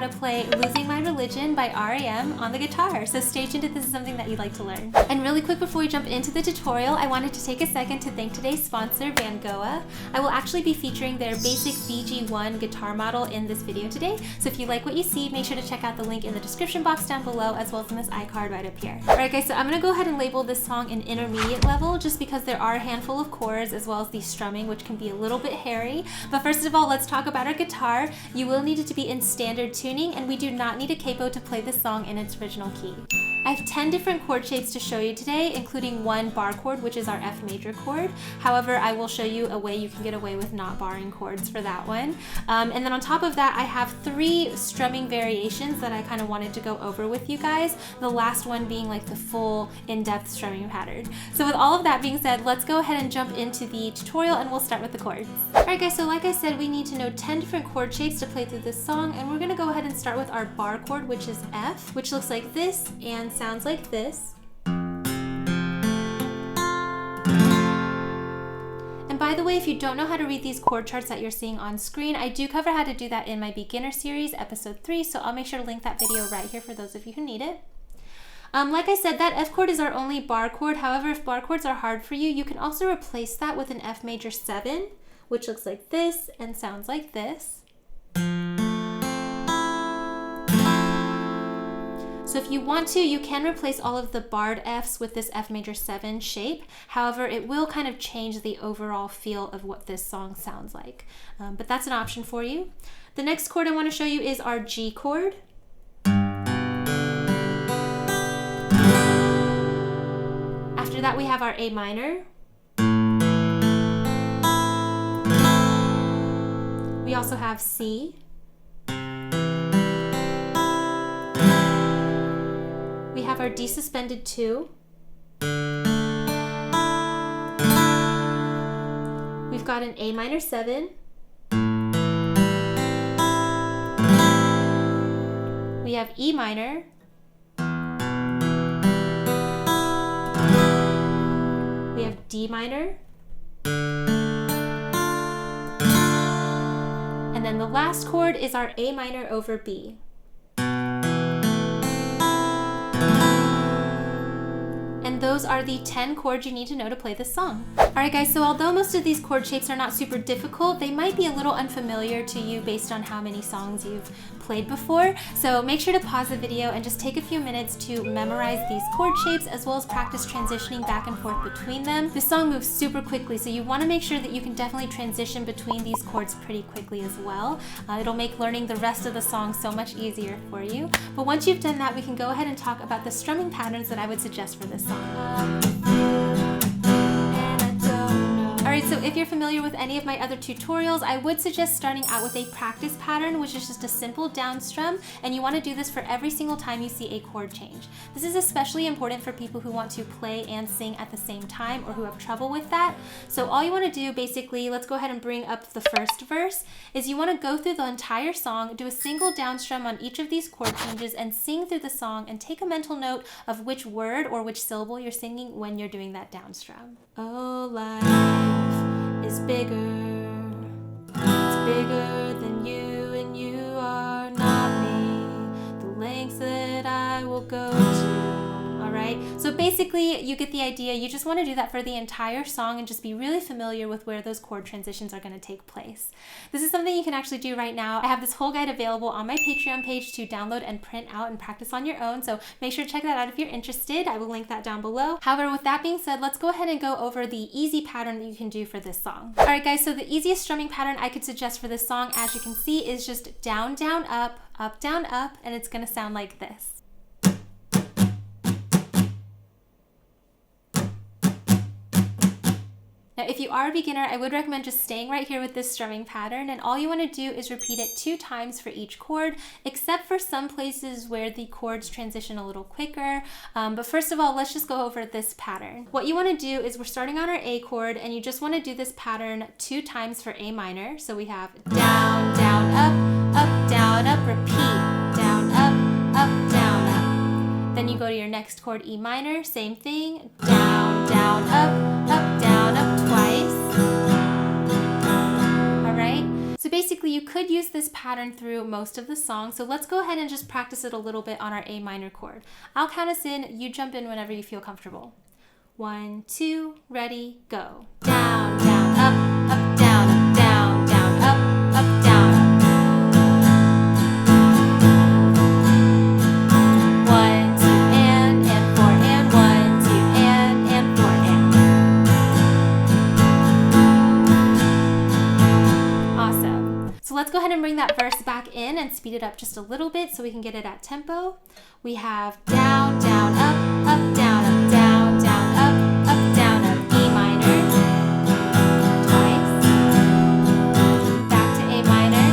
to play Losing My Religion by R.E.M. on the guitar, so stay tuned if this is something that you'd like to learn. And really quick before we jump into the tutorial, I wanted to take a second to thank today's sponsor, Vangoa. I will actually be featuring their basic VG1 guitar model in this video today, so if you like what you see, make sure to check out the link in the description box down below as well as in this iCard right up here. Alright guys, so I'm going to go ahead and label this song an intermediate level just because there are a handful of chords as well as the strumming, which can be a little bit hairy. But first of all, let's talk about our guitar. You will need it to be in standard tuning, and we do not need a capo to play this song in its original key. I have 10 different chord shapes to show you today, including one bar chord, which is our F major chord. However, I will show you a way you can get away with not barring chords for that one. And then on top of that, I have 3 strumming variations that I kind of wanted to go over with you guys, the last one being like the full in-depth strumming pattern. So with all of that being said, let's go ahead and jump into the tutorial and we'll start with the chords. Alright guys, so like I said, we need to know 10 different chord shapes to play through this song, and we're going to go ahead and start with our bar chord, which is F, which looks like this and sounds like this. And by the way, if you don't know how to read these chord charts that you're seeing on screen, I do cover how to do that in my beginner series, episode 3, so I'll make sure to link that video right here for those of you who need it. Like I said, that F chord is our only bar chord. However, if bar chords are hard for you, you can also replace that with an F major 7, which looks like this and sounds like this. So if you want to, you can replace all of the barred Fs with this F major 7 shape. However, it will kind of change the overall feel of what this song sounds like. But that's an option for you. The next chord I want to show you is our G chord. After that, we have our A minor. We also have C. We have our D suspended 2. We've got an A minor 7. We have E minor. We have D minor. And then the last chord is our A minor over B. And those are the 10 chords you need to know to play this song. Alright guys, so although most of these chord shapes are not super difficult, they might be a little unfamiliar to you based on how many songs you've played before. So make sure to pause the video and just take a few minutes to memorize these chord shapes as well as practice transitioning back and forth between them. This song moves super quickly, so you want to make sure that you can definitely transition between these chords pretty quickly as well. It'll make learning the rest of the song so much easier for you. But once you've done that, we can go ahead and talk about the strumming patterns that I would suggest for this song. Alright, so if you're familiar with any of my other tutorials, I would suggest starting out with a practice pattern, which is just a simple down strum, and you want to do this for every single time you see a chord change. This is especially important for people who want to play and sing at the same time or who have trouble with that. So all you want to do, basically, let's go ahead and bring up the first verse, is you want to go through the entire song, do a single down strum on each of these chord changes, and sing through the song and take a mental note of which word or which syllable you're singing when you're doing that down strum. Oh, life is bigger. It's bigger than you, and you are not me. The lengths that I will go to. Alright, so basically you get the idea. You just want to do that for the entire song and just be really familiar with where those chord transitions are going to take place. This is something you can actually do right now. I have this whole guide available on my Patreon page to download and print out and practice on your own, so make sure to check that out if you're interested. I will link that down below. However, with that being said, let's go ahead and go over the easy pattern that you can do for this song. Alright guys, so the easiest strumming pattern I could suggest for this song, as you can see, is just down, down, up, down, up, and it's going to sound like this. Now, if you are a beginner, I would recommend just staying right here with this strumming pattern, and all you want to do is repeat it 2 times for each chord, except for some places where the chords transition a little quicker. But first of all, let's just go over this pattern. What you want to do is we're starting on our A chord, and you just want to do this pattern 2 times for A minor. So we have down, down, up, down, up, repeat, down, up, down, up. Then you go to your next chord, E minor, same thing, down, down, up, down, up twice. Alright? So So basically you could use this pattern through most of the song. So let's go ahead and just practice it a little bit on our A minor chord. I'll count us in, you jump in whenever you feel comfortable. 1, 2, ready, go. Down, down, up, down, up, down, down, up, down, up. 1, 2, and 4, and 1, 2, and 4, and. Awesome. So let's go ahead and bring that verse back in and speed it up just a little bit so we can get it at tempo. We have down, down, up, down, up, down, down, up, down, up, E minor. Twice. Back to A minor.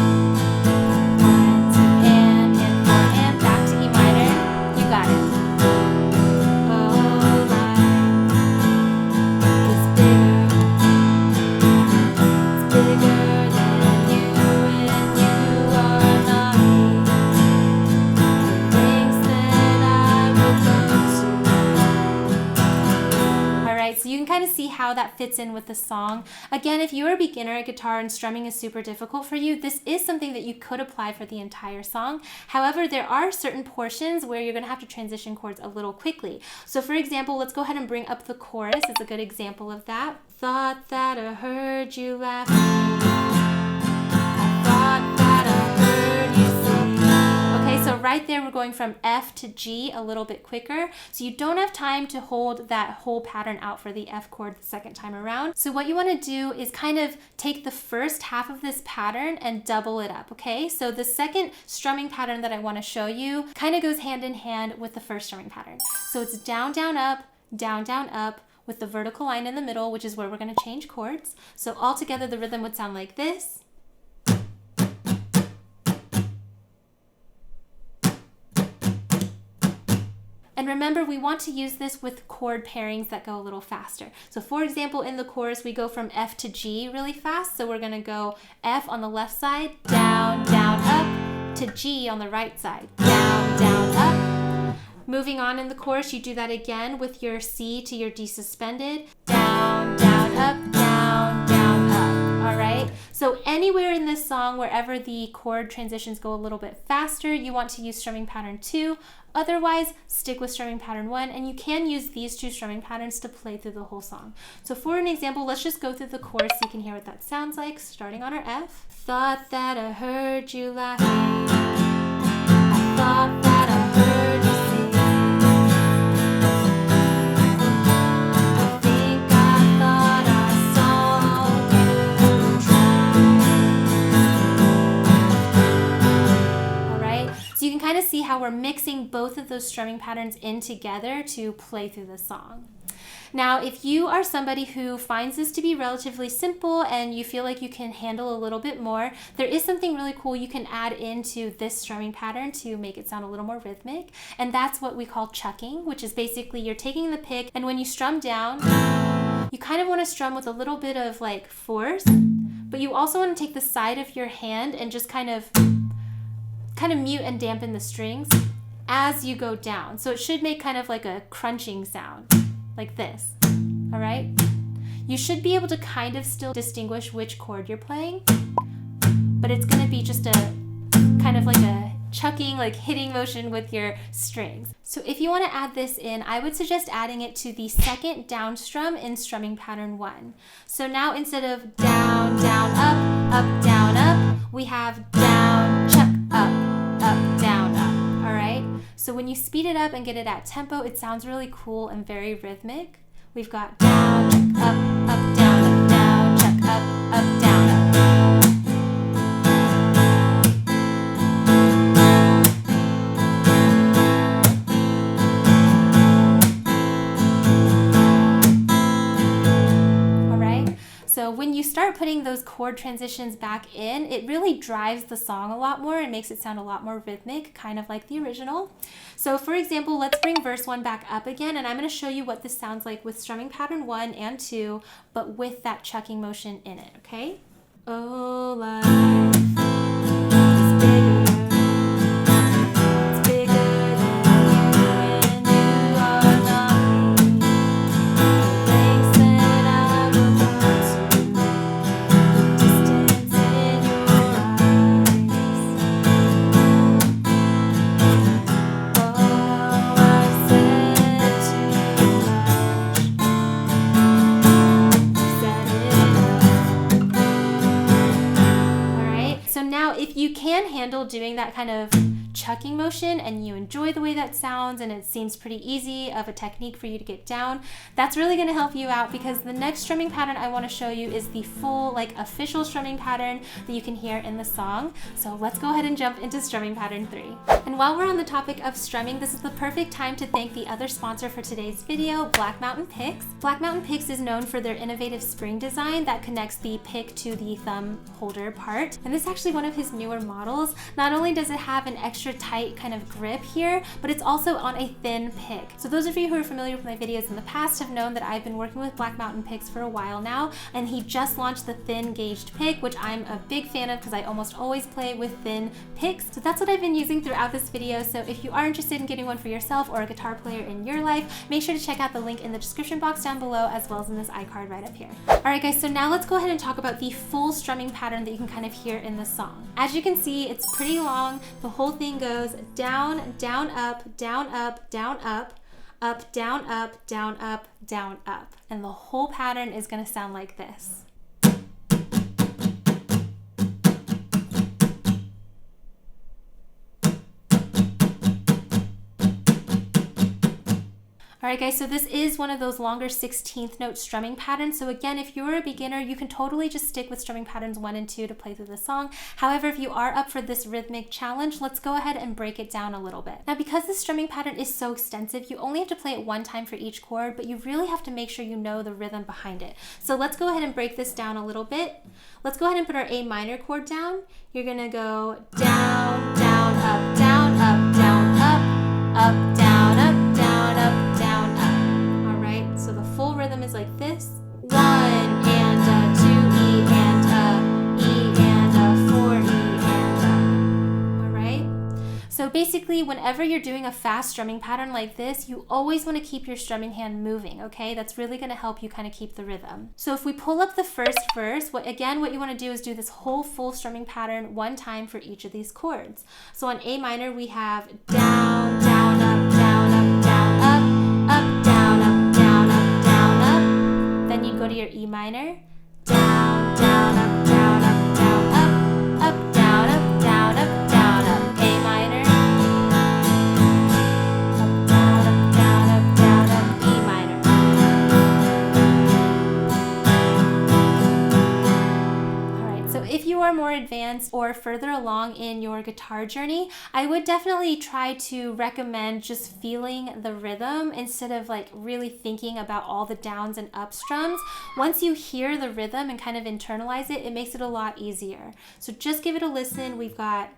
1, 2, and 4, and back to E minor. You got it. Oh, life is bigger. It's bigger than you, and you are not me. Things that I will go to. All right, so you can kind of see how that fits in with the song. Again, if you're a beginner at guitar and strumming is super difficult for you, this is something that you could apply for the entire song. However, there are certain portions where you're going to have to transition chords a little quickly. So for example, let's go ahead and bring up the chorus. It's a good example of that. Thought that I heard you laughing. I thought that I heard you sing. Okay, so right there we're going from F to G a little bit quicker. So you don't have time to hold that whole pattern out for the F chord the second time around. So what you want to do is kind of take the first half of this pattern and double it up, okay? So the second strumming pattern that I want to show you kind of goes hand in hand with the first strumming pattern. So it's down, down, up, with the vertical line in the middle, which is where we're going to change chords. So all together the rhythm would sound like this. And remember, we want to use this with chord pairings that go a little faster. So for example, in the chorus, we go from F to G really fast. So we're going to go F on the left side, down, down, up, to G on the right side, down, down, up. Moving on in the chorus, you do that again with your C to your D suspended, down, down, up, down, down, up. All right. So anywhere in this song, wherever the chord transitions go a little bit faster, you want to use strumming pattern 2. Otherwise, stick with strumming pattern 1, and you can use these two strumming patterns to play through the whole song. So for an example, let's just go through the chorus so you can hear what that sounds like, starting on our F. Thought that I heard you laughing. I thought that I heard you sing. I think I thought I saw you try. All right, so you can kind of see how we're mixing both of those strumming patterns in together to play through the song. Now, if you are somebody who finds this to be relatively simple and you feel like you can handle a little bit more, there is something really cool you can add into this strumming pattern to make it sound a little more rhythmic. And that's what we call chucking, which is basically you're taking the pick, and when you strum down, you kind of want to strum with a little bit of like force, but you also want to take the side of your hand and just kind of mute and dampen the strings as you go down. So it should make kind of like a crunching sound, like this, all right? You should be able to kind of still distinguish which chord you're playing, but it's gonna be just a kind of like a chucking, like hitting motion with your strings. So if you wanna add this in, I would suggest adding it to the second down strum in strumming pattern 1. So now instead of down, down, up, down, up, we have down, chuck, up, down, up, all right? So when you speed it up and get it at tempo, it sounds really cool and very rhythmic. We've got down, chuck, up, down, chuck, up, down, up. So when you start putting those chord transitions back in, it really drives the song a lot more and makes it sound a lot more rhythmic, kind of like the original. So for example, let's bring verse 1 back up again, and I'm going to show you what this sounds like with strumming pattern 1 and 2, but with that chucking motion in it, okay? Oh, life is bigger. It's bigger than you, and you are not me. The things that I will go to, the distance in your doing that kind of chucking motion and you enjoy the way that sounds and it seems pretty easy of a technique for you to get down, that's really going to help you out, because the next strumming pattern I want to show you is the full, like, official strumming pattern that you can hear in the song. So let's go ahead and jump into strumming pattern 3. And while we're on the topic of strumming, this is the perfect time to thank the other sponsor for today's video, Black Mountain Picks. Black Mountain Picks is known for their innovative spring design that connects the pick to the thumb holder part. And this is actually one of his newer models. Not only does it have an extra tight kind of grip here, but it's also on a thin pick. So those of you who are familiar with my videos in the past have known that I've been working with Black Mountain Picks for a while now, and he just launched the thin gauged pick, which I'm a big fan of because I almost always play with thin picks. So that's what I've been using throughout this video. So if you are interested in getting one for yourself or a guitar player in your life, make sure to check out the link in the description box down below, as well as in this iCard right up here. Alright guys, so now let's go ahead and talk about the full strumming pattern that you can kind of hear in the song. As you can see, it's pretty long. The whole thing goes down, down, up, down, up, down, up, up, down, up, down, up, down, up. And the whole pattern is going to sound like this. Alright guys, so this is one of those longer 16th note strumming patterns. So again, if you're a beginner, you can totally just stick with strumming patterns 1 and 2 to play through the song. However, if you are up for this rhythmic challenge, let's go ahead and break it down a little bit. Now, because this strumming pattern is so extensive, you only have to play it 1 time for each chord, but you really have to make sure you know the rhythm behind it. So let's go ahead and break this down a little bit. Let's go ahead and put our A minor chord down. You're gonna go down, down, up, down, up, down, up, up, down, up, down, up, so the full rhythm is like this: 1 and 2 E and E and 4 E and all right. So basically, whenever you're doing a fast strumming pattern like this, you always want to keep your strumming hand moving. Okay, that's really going to help you kind of keep the rhythm. So if we pull up the first verse, what you want to do is do this whole full strumming pattern 1 time for each of these chords. So on A minor, we have down, down, up, down, up, down, up, up, down, up. Then you go to your E minor, down, down, up, down, up, down, up, up, down, up, down, up, down, up, A minor, up, down, up, down, up, down, up, E minor. Alright, so if you are more advanced or further along in your guitar journey, I would definitely try to recommend just feeling the rhythm instead of like really thinking about all the downs and up strums. Once you hear the rhythm and kind of internalize it, it makes it a lot easier. So just give it a listen. We've got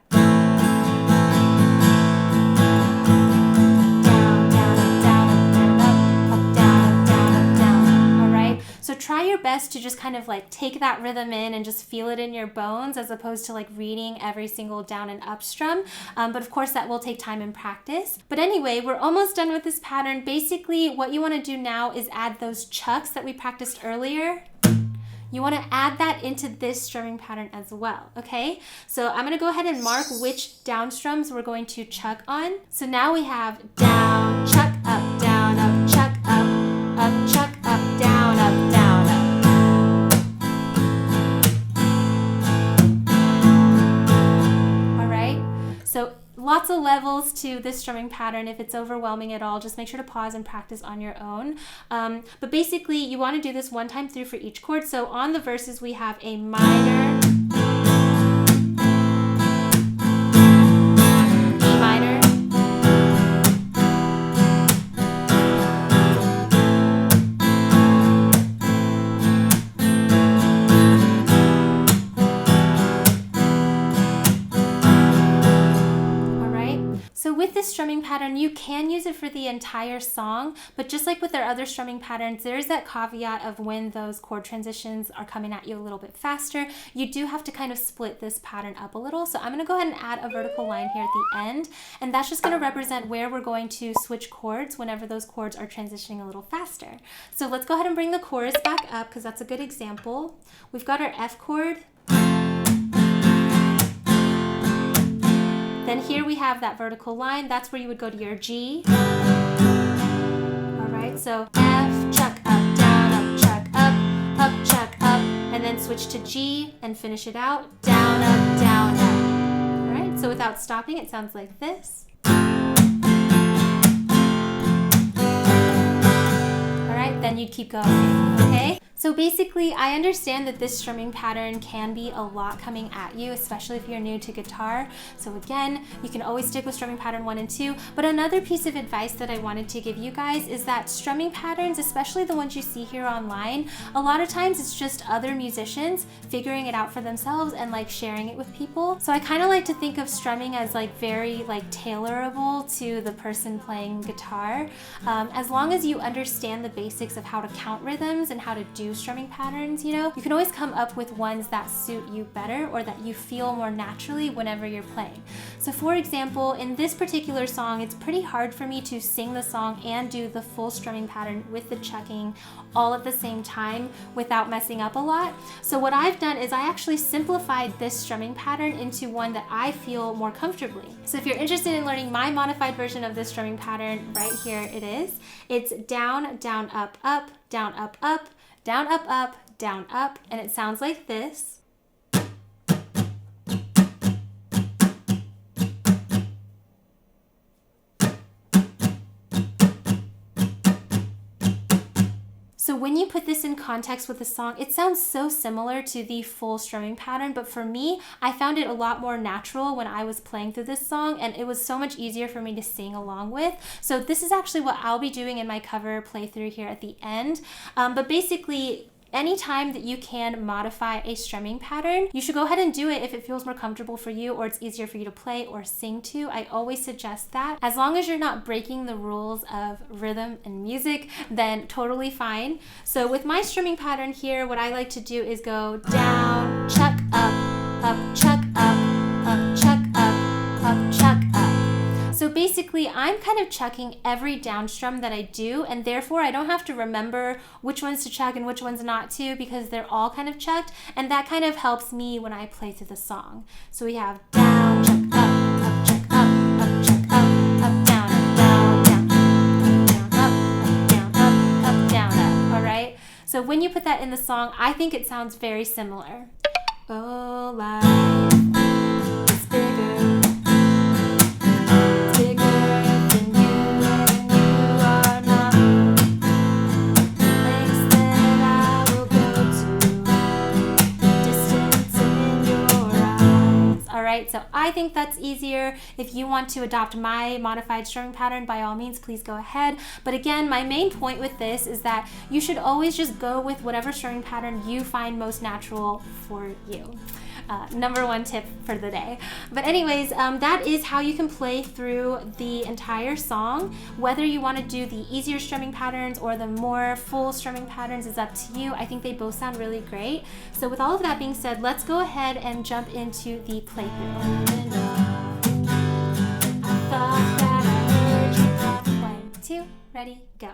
so try your best to just kind of like take that rhythm in and just feel it in your bones, as opposed to like reading every single down and up strum. But of course that will take time and practice. But anyway, we're almost done with this pattern. Basically, what you want to do now is add those chucks that we practiced earlier. You want to add that into this strumming pattern as well, okay? So I'm going to go ahead and mark which down strums we're going to chuck on. So now we have down, chuck, up, chuck, up, down, up, down, up. All right, so lots of levels to this strumming pattern. If it's overwhelming at all, just make sure to pause and practice on your own. But basically, you want to do this 1 time through for each chord. So on the verses, we have a minor, E minor, with this strumming pattern, you can use it for the entire song, but just like with our other strumming patterns, there's that caveat of when those chord transitions are coming at you a little bit faster, you do have to kind of split this pattern up a little. So I'm going to go ahead and add a vertical line here at the end, and that's just going to represent where we're going to switch chords whenever those chords are transitioning a little faster. So let's go ahead and bring the chorus back up, because that's a good example. We've got our F chord. Then here we have that vertical line. That's where you would go to your G. All right, so F, chuck, up, chuck, and then switch to G and finish it out. Down, up, down, up. All right, So without stopping, it sounds like this. Then you'd keep going, okay? So basically, I understand that this strumming pattern can be a lot coming at you, especially if you're new to guitar. So again, you can always stick with strumming pattern 1 and 2. But another piece of advice that I wanted to give you guys is that strumming patterns, especially the ones you see here online, a lot of times it's just other musicians figuring it out for themselves and like sharing it with people. So I kind of like to think of strumming as like very like tailorable to the person playing guitar. As long as you understand the basics of how to count rhythms and how to do strumming patterns, you know, you can always come up with ones that suit you better or that you feel more naturally whenever you're playing. So for example, in this particular song, it's pretty hard for me to sing the song and do the full strumming pattern with the chucking all at the same time without messing up a lot. So what I've done is I actually simplified this strumming pattern into one that I feel more comfortably. So if you're interested in learning my modified version of this strumming pattern, right here it is. It's down, down, up, up, down, up, up, down, up, up, down, up, and it sounds like this. So when you put this in context with the song, it sounds so similar to the full strumming pattern, but for me, I found it a lot more natural when I was playing through this song, and it was so much easier for me to sing along with. So this is actually what I'll be doing in my cover playthrough here at the end. But basically, anytime that you can modify a strumming pattern, you should go ahead and do it if it feels more comfortable for you or it's easier for you to play or sing to. I always suggest that. As long as you're not breaking the rules of rhythm and music, then totally fine. So with my strumming pattern here, what I like to do is go down, chuck, up, chuck, up, chuck, up, chuck, up. So basically, I'm kind of chucking every down strum that I do, and therefore I don't have to remember which ones to chuck and which ones not to because they're all kind of chucked, and that kind of helps me when I play through the song. So we have down, chuck, up, chuck, up, down, up, down, down, up, all right? So when you put that in the song, I think it sounds very similar. Oh, life is bigger. So I think that's easier. If you want to adopt my modified strumming pattern, by all means, please go ahead. But again, my main point with this is that you should always just go with whatever strumming pattern you find most natural for you. Number one tip for the day. But anyways, that is how you can play through the entire song. Whether you want to do the easier strumming patterns or the more full strumming patterns is up to you. I think they both sound really great. So with all of that being said, let's go ahead and jump into the playthrough. I thought that I heard you off. 1, 2, ready, go.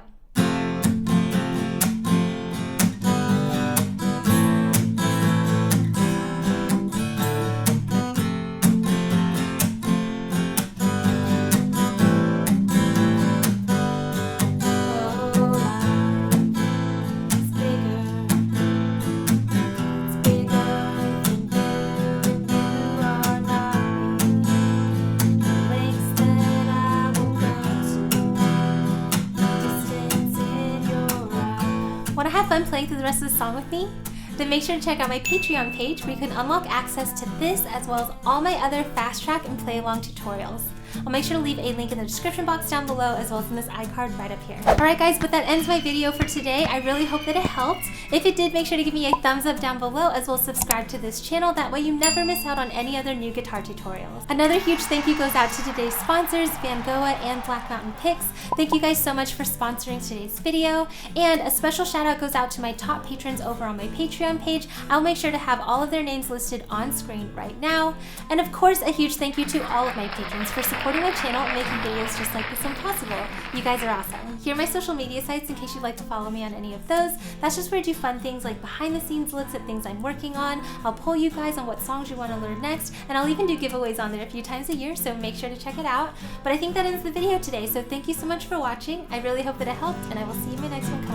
Want to have fun playing through the rest of the song with me? Then make sure to check out my Patreon page where you can unlock access to this as well as all my other fast track and play along tutorials. I'll make sure to leave a link in the description box down below as well as in this iCard right up here. Alright guys, but that ends my video for today. I really hope that it helped. If it did, make sure to give me a thumbs up down below as well as subscribe to this channel. That way you never miss out on any other new guitar tutorials. Another huge thank you goes out to today's sponsors, Vangoa and Black Mountain Picks. Thank you guys so much for sponsoring today's video. And a special shout out goes out to my top patrons over on my Patreon page. I'll make sure to have all of their names listed on screen right now. And of course, a huge thank you to all of my patrons for supporting my channel and making videos just like this one possible. You guys are awesome. Here are my social media sites in case you'd like to follow me on any of those. That's just where I do fun things like behind the scenes looks at things I'm working on. I'll poll you guys on what songs you want to learn next, and I'll even do giveaways on there a few times a year, so make sure to check it out. But I think that ends the video today, so thank you so much for watching. I really hope that it helped, and I will see you in my next one.